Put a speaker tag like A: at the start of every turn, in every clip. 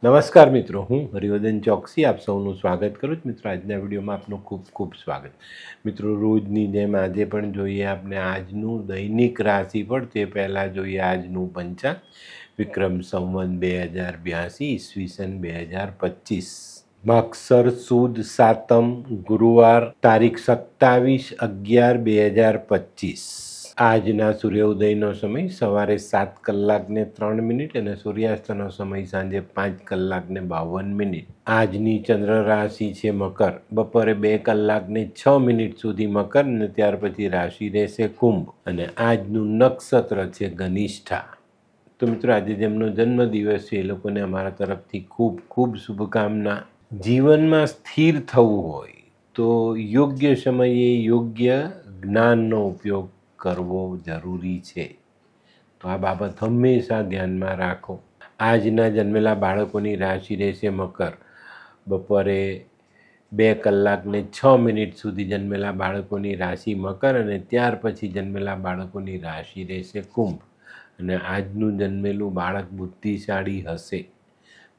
A: નમસ્કાર મિત્રો, હું હરિવર્ધન ચોકસી આપ સૌનું સ્વાગત કરું છું. મિત્રો, આજના વિડીયોમાં આપનું ખૂબ ખૂબ સ્વાગત. મિત્રો, રોજની જેમ આજે પણ જોઈએ આપણે આજનું દૈનિક રાશિફળ. તે પહેલાં જોઈએ આજનું પંચાંગ. વિક્રમ સંવત 2082 ઈસવીસન 2025, મક્ષર સુદ સાતમ, ગુરુવાર, તારીખ 27/11/2025. આજના સૂર્યોદયનો સમય સવારે 7:03 અને સૂર્યાસ્તનો સમય સાંજે 5:52. આજની ચંદ્ર રાશિ છે મકર. બપોરે 2:06 સુધી મકર અને ત્યાર પછી રાશિ રહેશે કુંભ. અને આજનું નક્ષત્ર છે ધનિષ્ઠા. તો મિત્રો, આજે જેમનો જન્મદિવસ છે એ લોકોને અમારા તરફથી ખૂબ ખૂબ શુભકામના. જીવનમાં સ્થિર થવું હોય તો યોગ્ય સમયે યોગ્ય જ્ઞાનનો ઉપયોગ કરવો જરૂરી છે. તો આ બાબત હંમેશા ધ્યાનમાં રાખો. આજના જન્મેલા બાળકોની રાશિ રહેશે મકર. બપોરે 2:06 સુધી જન્મેલા બાળકોની રાશિ મકર અને ત્યાર પછી જન્મેલા બાળકોની રાશિ રહેશે કુંભ. અને આજનું જન્મેલું બાળક બુદ્ધિશાળી હશે.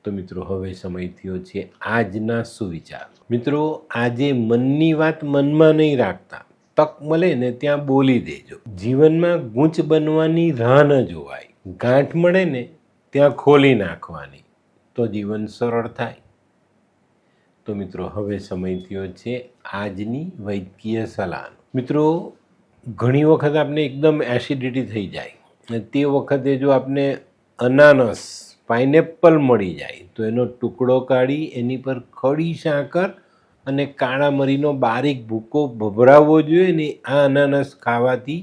A: તો મિત્રો, હવે સમય થયો છે આજના સુવિચાર. મિત્રો, આજે મનની વાત મનમાં નહીં રાખતા, તક મળે ને ત્યાં બોલી દેજો. જીવનમાં ગૂંચ બનવાની રાહ ન જોવાય. ગાંઠ મળે ને ત્યાં ખોલી નાખવાની, તો જીવન સરળ થાય. તો મિત્રો, હવે સમય થયો છે આજની વૈદ્યકીય સલાહ. મિત્રો, ઘણી વખત આપણે એકદમ એસિડિટી થઈ જાય અને તે વખતે જો આપણે અનાનસ, પાઇનેપલ મળી જાય તો એનો ટુકડો કાઢી એની પર ખડી સાકર અને કાળા મરીનો બારીક ભૂકો ભભરાવવો જોઈએ ને. આ અનાનસ ખાવાથી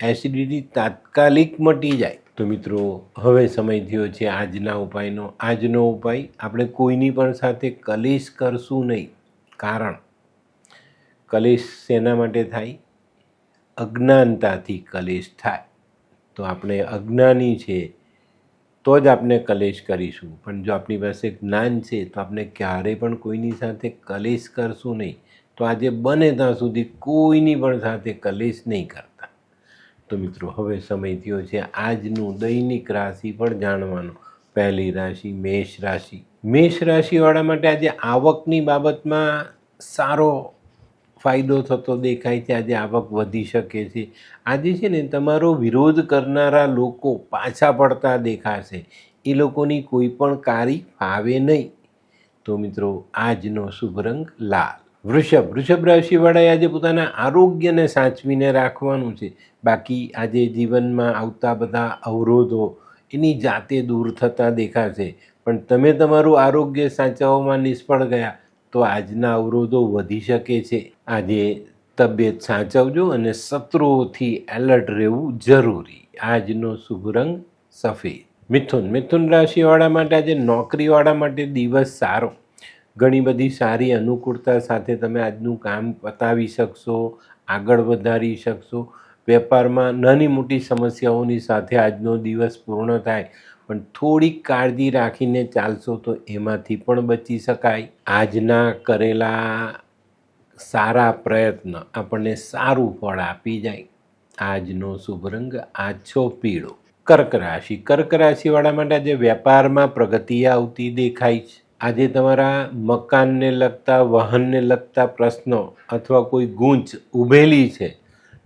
A: એસિડિટી તાત્કાલિક મટી જાય. તો મિત્રો, હવે સમય થયો છે આજના ઉપાયનો. આજનો ઉપાય, આપણે કોઈની પણ સાથે કલેશ કરશું નહીં. કારણ કલેશ શેના માટે થાય? અજ્ઞાનતાથી કલેશ થાય. તો આપણે અજ્ઞાની છે તો જ આપણે કલેશ કરીશું, પણ જો આપણી પાસે જ્ઞાન છે તો આપણે ક્યારેય પણ કોઈની સાથે કલેશ કરશું નહીં. તો આજે બને ત્યાં સુધી કોઈની પણ સાથે કલેશ નહીં કરતા. તો મિત્રો, હવે સમય થયો છે આજનું દૈનિક રાશિ પણ જાણવાનો. પહેલી રાશિ મેષ રાશિ. મેષ રાશિવાળા માટે આજે આવકની બાબતમાં સારો ફાયદો થતો દેખાય છે. આજે આવક વધી શકે છે. આજે છે ને, તમારો વિરોધ કરનારા લોકો પાછા પડતા દેખાશે. એ લોકોની કોઈ પણ કાર્ય ફાવે નહીં. તો મિત્રો, આજનો શુભ રંગ લાલ. વૃષભ રાશિવાળાએ આજે પોતાના આરોગ્યને સાચવીને રાખવાનું છે. બાકી આજે જીવનમાં આવતા બધા અવરોધો એની જાતે દૂર થતા દેખાશે. પણ તમે તમારું આરોગ્ય સાચવવામાં નિષ્ફળ ગયા તો આજના અવરોધો વધી શકે છે. આજે તબિયત સાચવજો અને શત્રુઓથી એલર્ટ રહેવું જરૂરી. આજનો શુભ રંગ સફેદ. મિથુન રાશિવાળા માટે આજે નોકરીવાળા માટે દિવસ સારો. ઘણી બધી સારી અનુકૂળતા સાથે તમે આજનું કામ પતાવી શકશો, આગળ વધારી શકશો. વેપારમાં નાની મોટી સમસ્યાઓની સાથે આજનો દિવસ પૂર્ણ થાય, પણ થોડીક કાળજી રાખીને ચાલશો તો એમાંથી પણ બચી શકાય. આજના કરેલા સારા પ્રયત્ન આપણને સારું ફળ આપી જાય. આજનો શુભ રંગ આછો પીળો. કર્ક રાશિવાળા માટે આજે વેપારમાં પ્રગતિ આવતી દેખાય છે. આજે તમારા મકાનને લગતા, વાહનને લગતા પ્રશ્નો અથવા કોઈ ગૂંચ ઊભેલી છે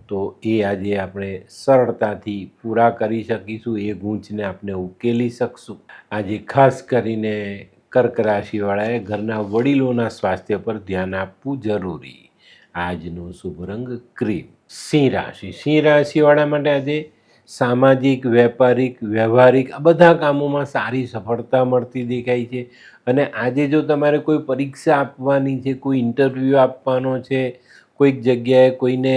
A: તો એ આજે આપણે સરળતાથી પૂરા કરી શકીશું. એ ગૂંચને આપણે ઉકેલી શકશું. આજે ખાસ કરીને કર્ક રાશિવાળાએ ઘરના વડીલોના સ્વાસ્થ્ય પર ધ્યાન આપવું જરૂરી. આજનો શુભ રંગ ક્રીમ. સિંહ રાશિવાળા માટે આજે સામાજિક, વેપારિક, વ્યવહારિક આ બધા કામોમાં સારી સફળતા મળતી દેખાય છે. અને આજે જો તમારે કોઈ પરીક્ષા આપવાની છે, કોઈ ઇન્ટરવ્યૂ આપવાનો છે, કોઈક જગ્યાએ કોઈને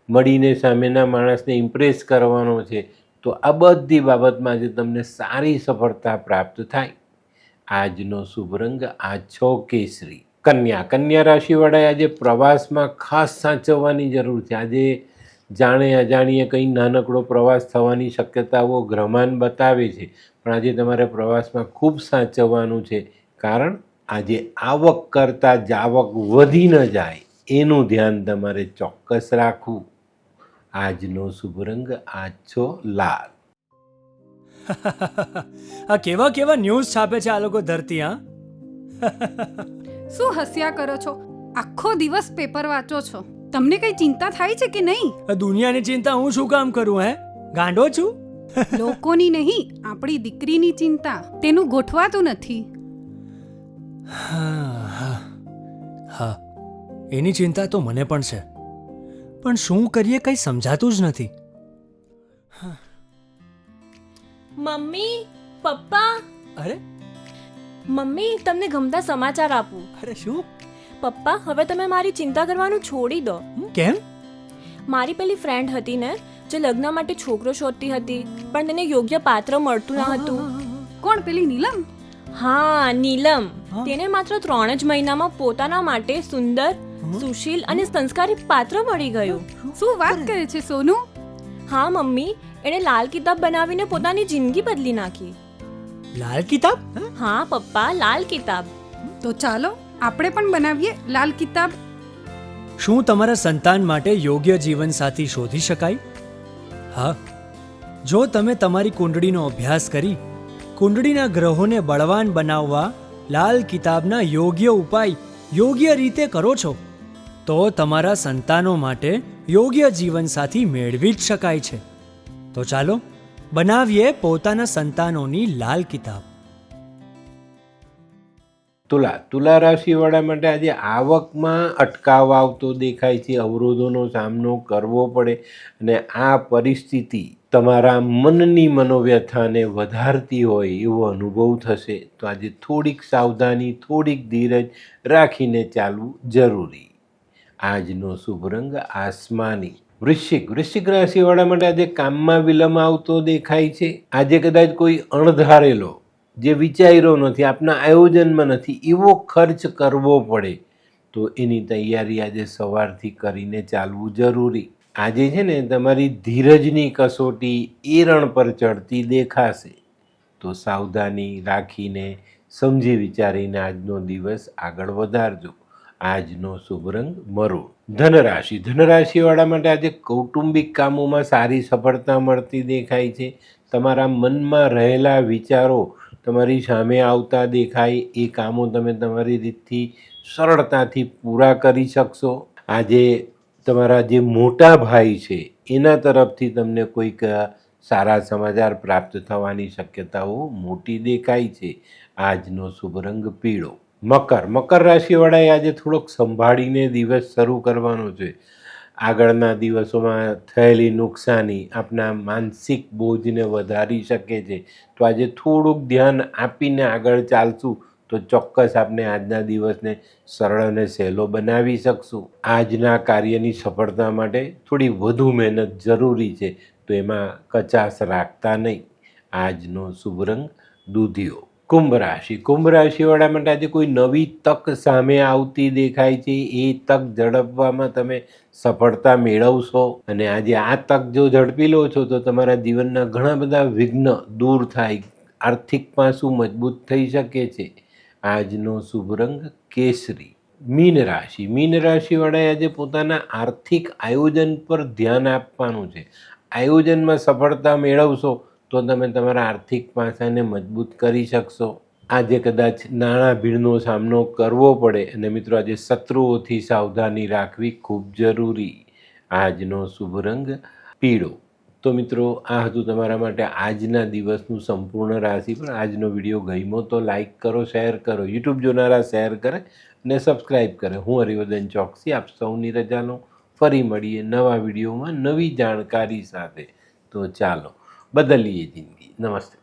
A: મળીને સામેના માણસને ઇમ્પ્રેસ કરવાનો છે, તો આ બધી બાબતમાં આજે તમને સારી સફળતા પ્રાપ્ત થાય. આજનો શુભ રંગ આછો કેસરી. કન્યા રાશિવાળાએ આજે પ્રવાસમાં ખાસ સાચવવાની જરૂર છે. આજે જાણે અજાણીએ કંઈ નાનકડો પ્રવાસ થવાની શક્યતાઓ ગ્રહમાન બતાવે છે, પણ આજે તમારે પ્રવાસમાં ખૂબ સાચવવાનું છે. કારણ આજે આવક કરતાં જાવક વધી ન જાય એનું ધ્યાન તમારે ચોક્કસ રાખવું. આજનો શુભ રંગ આછો લાલ.
B: આ કેવા કેવા ન્યૂઝ છાપે છે આ લોકો ધરતી. હા,
C: શું હસ્યા કરો છો? આખો દિવસ પેપર વાંચો છો, તમને કઈ ચિંતા થાય છે કે નહીં?
B: આ દુનિયાની ચિંતા હું શું કામ કરું? ગાંડો છું?
C: લોકોની નહીં, આપણી દીકરીની ચિંતા. તેનું ગોઠવાતું નથી.
B: હા, એની ચિંતા તો મને પણ છે, પણ શું કરીએ કંઈ સમજાતું જ નથી.
D: મમ્મી, પપ્પા.
B: અરે
D: મમ્મી, તમને ગમતા સમાચાર આપું.
B: અરે શું?
D: પપ્પા, હવે તમે મારી ચિંતા કરવાનું છોડી દો.
B: કેમ?
D: મારી પેલી ફ્રેન્ડ હતી ને, જે લગ્ન માટે છોકરો શોધતી હતી, પણ તેને યોગ્ય પાત્ર મળતું ન હતું.
C: કોણ, પેલી નીલમ?
D: હા, નીલમ.
B: હા.
D: તેને માત્ર 3 જ મહિનામાં પોતાના માટે સુંદર, સુશીલ અને સંસ્કારી પાત્ર મળી ગયું.
C: શું વાત કરે છે સોનુ?
D: હા મમ્મી, એણે લાલ કિતાબ બનાવીને પોતાની જિંદગી બદલી નાખી.
B: લાલ કિતાબ?
D: હા પપ્પા, લાલ કિતાબ.
C: તો ચાલો આપણે પણ બનાવીએ લાલ કિતાબ.
B: શું તમારા સંતાન માટે યોગ્ય જીવનસાથી શોધી શકાય? હા, જો તમે તમારી કુંડળીનો અભ્યાસ કરી કુંડળીના ગ્રહોને બળવાન બનાવવા લાલ કિતાબના યોગ્ય ઉપાય યોગ્ય રીતે કરો છો, તો તમારા સંતાનો માટે યોગ્ય જીવનસાથી મેળવી જ શકાય છે. તો ચાલો બનાવીએ પોતાના સંતાનોની લાલ કિતાબ.
A: તુલા રાશિવાળા માટે આજે આવકમાં અટકાવ આવતો દેખાય છે, અવરોધોનો સામનો કરવો પડે અને આ પરિસ્થિતિ તમારા મનની મનોવ્યથાને વધારતી હોય એવો અનુભવ થશે. તો આજે થોડીક સાવધાની, થોડીક ધીરજ રાખીને ચાલવું જરૂરી. આજનો શુભ રંગ આસમાની. વૃશ્ચિક રાશિવાળા માટે આજે કામમાં વિલંબ આવતો દેખાય છે. આજે કદાચ કોઈ અણધારેલો, જે વિચાર્યો નથી, આપના આયોજનમાં નથી, એવો ખર્ચ કરવો પડે, તો એની તૈયારી આજે સવારથી કરીને ચાલવું જરૂરી. આજે છે ને તમારી ધીરજની કસોટી એરણ પર ચડતી દેખાશે, તો સાવધાની રાખીને સમજી વિચારીને આજનો દિવસ આગળ વધારજો. આજનો શુભ રંગ મરૂન. ધનરાશિવાળા માટે આજે કૌટુંબિક કામોમાં સારી સફળતા મળતી દેખાય છે. તમારા મનમાં રહેલા વિચારો તમારી સામે આવતા દેખાય, એ કામો તમે તમારી રીતથી સરળતાથી પૂરા કરી શકશો. આજે તમારા જે મોટા ભાઈ છે એના તરફથી તમને કોઈક સારા સમાચાર પ્રાપ્ત થવાની શક્યતાઓ મોટી દેખાય છે. આજનો શુભ રંગ પીળો. મકર રાશિવાળાએ આજે થોડોક સંભાળીને દિવસ શરૂ કરવાનો છે. આગળના દિવસોમાં થયેલી નુકસાની આપના માનસિક બોજને વધારી શકે છે, તો આજે થોડુંક ધ્યાન આપીને આગળ ચાલશું તો ચોક્કસ આપણે આજના દિવસને સરળ અને સહેલો બનાવી શકશું. આજના કાર્યની સફળતા માટે થોડી વધુ મહેનત જરૂરી છે, તો એમાં કચાશ રાખતા નહીં. આજનો શુભ રંગ દૂધિયો. કુંભ રાશિવાળા માટે આજે કોઈ નવી તક સામે આવતી દેખાય છે. એ તક ઝડપવામાં તમે સફળતા મેળવશો અને આજે આ તક જો ઝડપી લો છો તો તમારા જીવનના ઘણા બધા વિઘ્ન દૂર થાય, આર્થિક પાસું મજબૂત થઈ શકે છે. આજનો શુભ રંગ કેસરી. મીન રાશિવાળાએ આજે પોતાના આર્થિક આયોજન પર ધ્યાન આપવાનું છે. આયોજનમાં સફળતા મેળવશો તો તમે તમારા આર્થિક પાસાને મજબૂત કરી શકશો. આજે કદાચ નાણાં ભીડનો સામનો કરવો પડે અને મિત્રો આજે શત્રુઓથી સાવધાની રાખવી ખૂબ જરૂરી. આજનો શુભ રંગ પીળો. તો મિત્રો આ હતું તમારા માટે આજના દિવસનું સંપૂર્ણ રાશિ. પણ આજનો વિડીયો ગમ્યો તો લાઈક કરો, શેર કરો, યુટ્યુબ જોનારા શેર કરે અને સબસ્ક્રાઈબ કરે. હું હરિવર્ધન ચોકસી આપ સૌની રજા લઉં. ફરી મળીએ નવા વિડીયોમાં નવી જાણકારી સાથે. તો ચાલો બદલીએ જિંદગી. નમસ્તે.